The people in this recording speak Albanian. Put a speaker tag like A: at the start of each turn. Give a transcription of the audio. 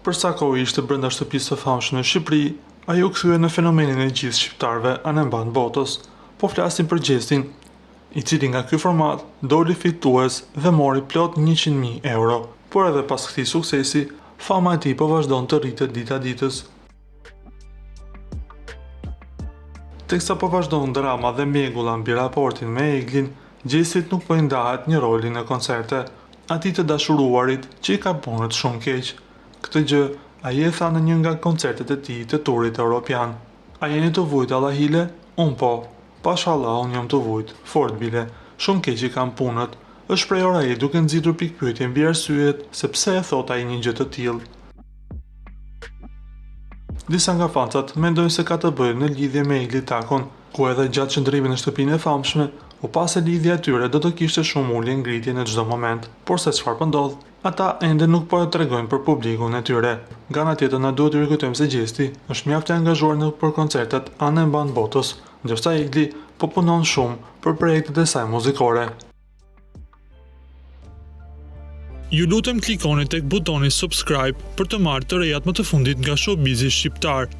A: Për sa kohë ishte brenda shtëpisë së famshme në Shqipëri, ai u kthye në fenomenin e gjithë shqiptarëve anë mban botës. Po flasim për Gjestin, i cili nga ky format doli fitues dhe mori plot 100.000 euro, por edhe pas këtij suksesi, fama e tij po vazhdon të rritet dita ditës. Teksa po vazhdon drama dhe mjegulla mbi raportin me Eglin, Gjestit nuk po i ndahet një roli në koncerte, atij të dashuruarit që i ka punët shumë keq. Këtë gjë ai e tha në një nga koncertet e tij të turit evropian. A jeni të vujt Allahile? Unë po. Pashallah unë jam të vujt, fort bile, shumë keq i kam punët, është shprehur ai duke nxitur pikpyetje mbi arsyet se pse e thot ai një gjë të tillë. Disa nga fancat mendojnë se ka të bëjë në lidhje me Egli Takon, ku edhe gjatë qëndrimit në shtëpinë e famshme, u pa se lidhja e tyre do të kishte shumë ulje ngritje në çdo moment, por se çfarë po ndodh, ata ende nuk po e tregojnë për publikun e tyre. Nga ana tjetër na duhet të rikujtojmë se Gjesti është mjaft i angazhuar në për koncertet anë mban botës, ndërsa Egli po punon shumë për projektet e saj muzikore. Ju lutem klikoni tek butoni subscribe për të marrë të rejat më të fundit nga showbizi shqiptar.